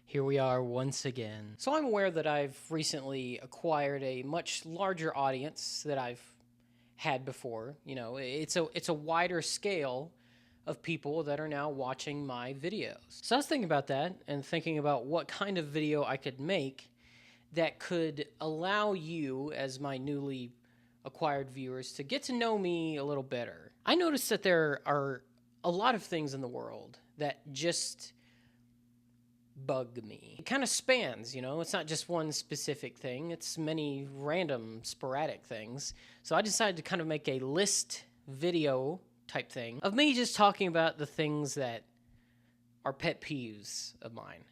Here we are once again. So I'm aware that I've recently acquired a much larger audience that I've had before. You know, it's a wider scale of people that are now watching my videos. So I was thinking about that and thinking about what kind of video I could make that could allow you, as my newly acquired viewers, to get to know me a little better. I noticed that there are a lot of things in the world that just bug me. It kind of spans, you know, it's not just one specific thing, it's many random, sporadic things. So I decided to kind of make a list video type thing of me just talking about the things that are pet peeves of mine.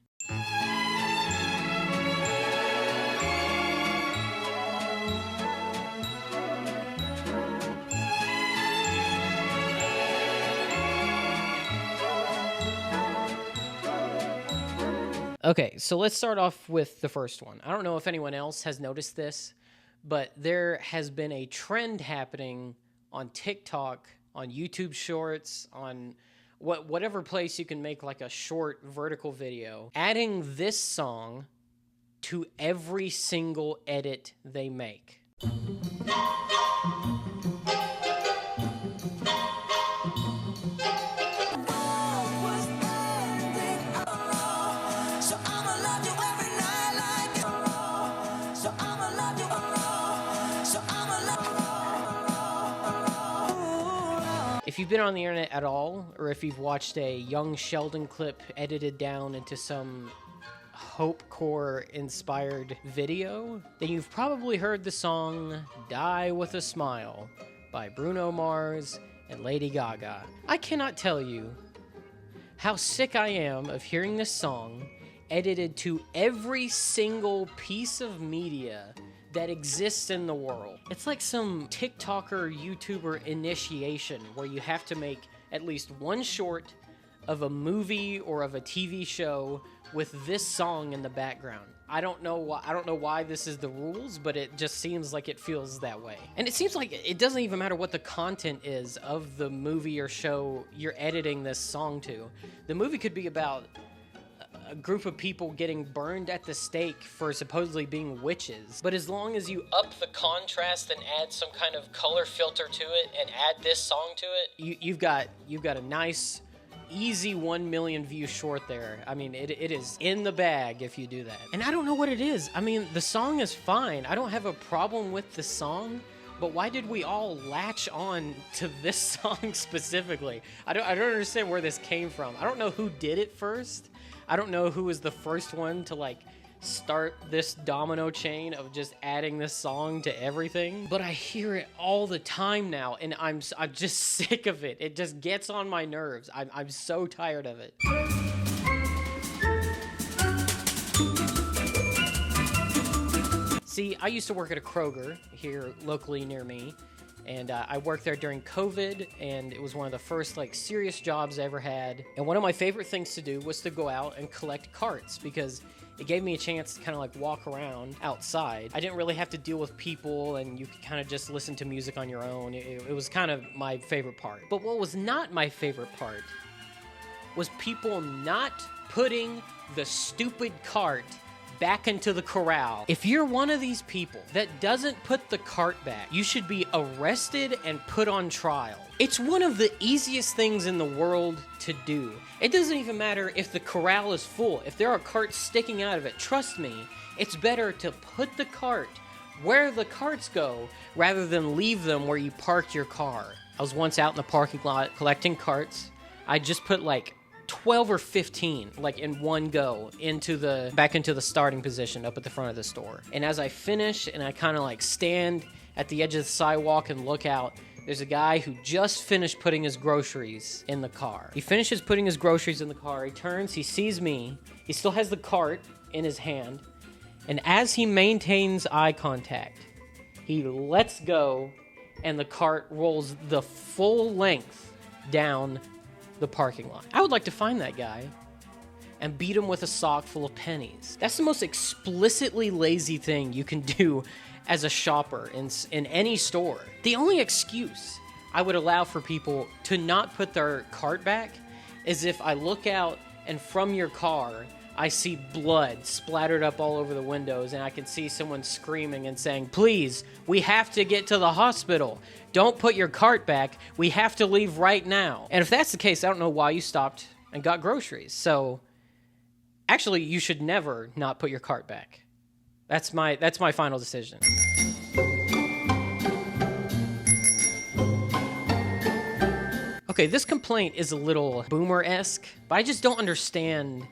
Okay, so let's start off with the first one. I don't know if anyone else has noticed this, but there has been a trend happening on TikTok, on YouTube Shorts, on whatever place you can make like a short vertical video, adding this song to every single edit they make. If you've been on the internet at all, or if you've watched a Young Sheldon clip edited down into some hopecore inspired video, then you've probably heard the song Die With a Smile by Bruno Mars and Lady Gaga. I cannot tell you how sick I am of hearing this song edited to every single piece of media that exists in the world. It's like some TikToker, YouTuber initiation where you have to make at least one short of a movie or of a TV show with this song in the background. I don't know why this is the rules, but it just seems like it feels that way. And it seems like it doesn't even matter what the content is of the movie or show you're editing this song to. The movie could be about a group of people getting burned at the stake for supposedly being witches. But as long as you up the contrast and add some kind of color filter to it and add this song to it, you've got a nice, easy 1 million view short there. I mean, it is in the bag if you do that. And I don't know what it is. I mean, the song is fine. I don't have a problem with the song. But why did we all latch on to this song specifically? I don't understand where this came from. I don't know who did it first. I don't know who was the first one to like start this domino chain of just adding this song to everything. But I hear it all the time now, and I'm just sick of it. It just gets on my nerves. I'm so tired of it. See, I used to work at a Kroger here locally near me, and I worked there during COVID, and it was one of the first like serious jobs I ever had. And one of my favorite things to do was to go out and collect carts because it gave me a chance to kind of like walk around outside. I didn't really have to deal with people, and you could kind of just listen to music on your own. It was kind of my favorite part. But what was not my favorite part was people not putting the stupid cart back into the corral. If you're one of these people that doesn't put the cart back, you should be arrested and put on trial. It's one of the easiest things in the world to do. It doesn't even matter if the corral is full. If there are carts sticking out of it, trust me, it's better to put the cart where the carts go rather than leave them where you parked your car. I was once out in the parking lot collecting carts. I just put like 12 or 15 like in one go back into the starting position up at the front of the store. And as I finish and I kind of like stand at the edge of the sidewalk and look out, there's a guy who just finished putting his groceries in the car. He finishes putting his groceries in the car, he turns, he sees me, he still has the cart in his hand, and as he maintains eye contact, he lets go and the cart rolls the full length down the parking lot. I would like to find that guy and beat him with a sock full of pennies. That's the most explicitly lazy thing you can do as a shopper in any store. The only excuse I would allow for people to not put their cart back is if I look out and from your car, I see blood splattered up all over the windows, and I can see someone screaming and saying, "Please, we have to get to the hospital. Don't put your cart back. We have to leave right now." And if that's the case, I don't know why you stopped and got groceries. So, actually, you should never not put your cart back. That's my final decision. Okay, this complaint is a little boomer-esque, but I just don't understand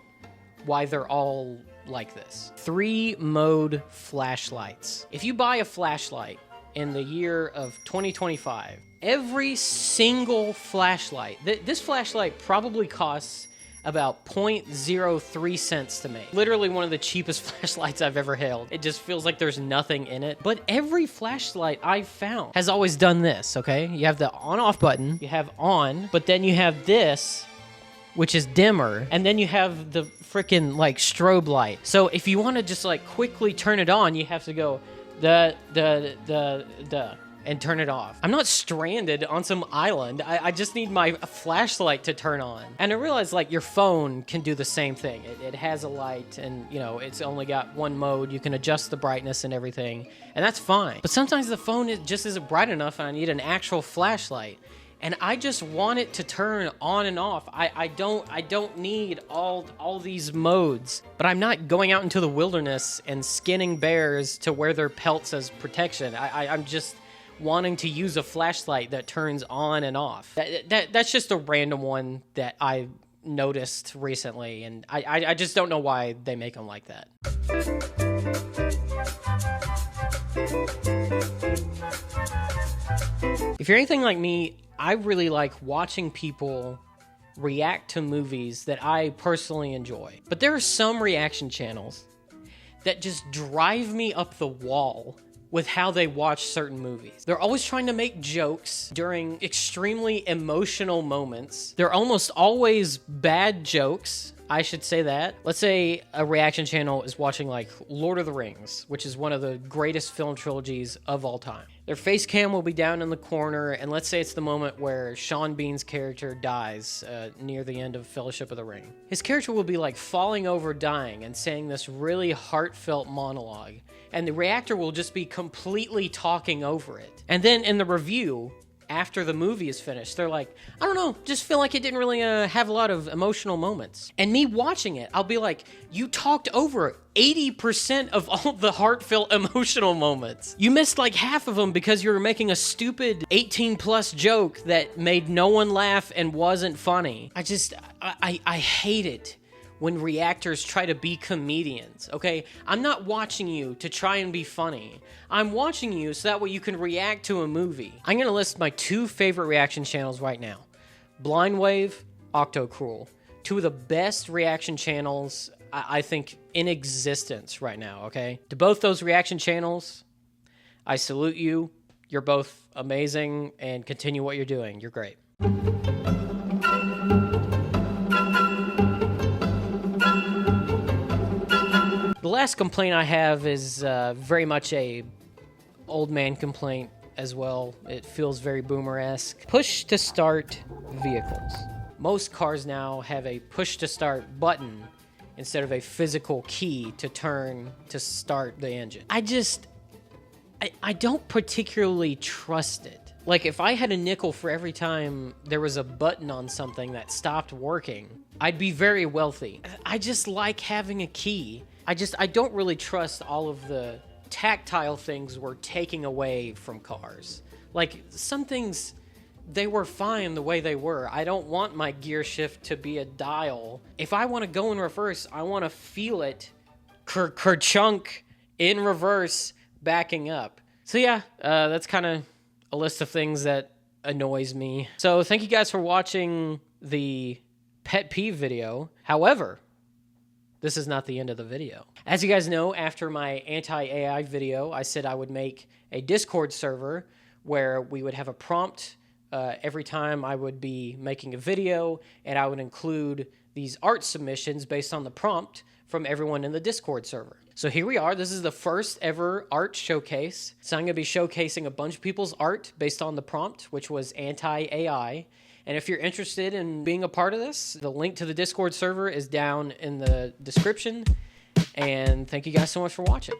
why they're all like this. 3-mode flashlights. If you buy a flashlight in the year of 2025, every single flashlight, this flashlight probably costs about 0.03 cents to make. Literally one of the cheapest flashlights I've ever held. It just feels like there's nothing in it. But every flashlight I've found has always done this, okay? You have the on-off button, you have on, but then you have this, which is dimmer, and then you have the freaking like strobe light. So if you want to just like quickly turn it on, you have to go and turn it off. I'm not stranded on some island. I just need my flashlight to turn on. And I realize like your phone can do the same thing. It has a light and you know, it's only got one mode. You can adjust the brightness and everything, and that's fine. But sometimes the phone just isn't bright enough and I need an actual flashlight. And I just want it to turn on and off. I don't need all these modes. But I'm not going out into the wilderness and skinning bears to wear their pelts as protection. I'm just wanting to use a flashlight that turns on and off. That's just a random one that I noticed recently, and I just don't know why they make them like that. If you're anything like me, I really like watching people react to movies that I personally enjoy. But there are some reaction channels that just drive me up the wall with how they watch certain movies. They're always trying to make jokes during extremely emotional moments. They're almost always bad jokes, I should say that. Let's say a reaction channel is watching like Lord of the Rings, which is one of the greatest film trilogies of all time. Their face cam will be down in the corner, and let's say it's the moment where Sean Bean's character dies near the end of Fellowship of the Ring. His character will be like falling over dying and saying this really heartfelt monologue, and the reactor will just be completely talking over it. And then in the review, after the movie is finished, they're like, I don't know, just feel like it didn't really have a lot of emotional moments. And me watching it, I'll be like, you talked over 80% of all the heartfelt emotional moments. You missed like half of them because you were making a stupid 18+ joke that made no one laugh and wasn't funny. I hate it when reactors try to be comedians, okay? I'm not watching you to try and be funny. I'm watching you so that way you can react to a movie. I'm gonna list my 2 favorite reaction channels right now. Blind Wave, Octocruel. 2 of the best reaction channels I think in existence right now, okay? To both those reaction channels, I salute you. You're both amazing, and continue what you're doing. You're great. The last complaint I have is very much a old man complaint as well. It feels very boomer-esque. Push to start vehicles. Most cars now have a push to start button instead of a physical key to turn to start the engine. I don't particularly trust it. Like, if I had a nickel for every time there was a button on something that stopped working, I'd be very wealthy. I just like having a key. I don't really trust all of the tactile things we're taking away from cars. Like, some things, they were fine the way they were. I don't want my gear shift to be a dial. If I want to go in reverse, I want to feel it ker-chunk in reverse, backing up. So yeah, that's kind of a list of things that annoys me. So thank you guys for watching the pet peeve video. However, this is not the end of the video. As you guys know, after my anti-AI video, I said I would make a Discord server where we would have a prompt every time I would be making a video, and I would include these art submissions based on the prompt from everyone in the Discord server. So here we are. This is the first ever art showcase. So I'm going to be showcasing a bunch of people's art based on the prompt, which was anti-AI. And if you're interested in being a part of this, the link to the Discord server is down in the description. And thank you guys so much for watching.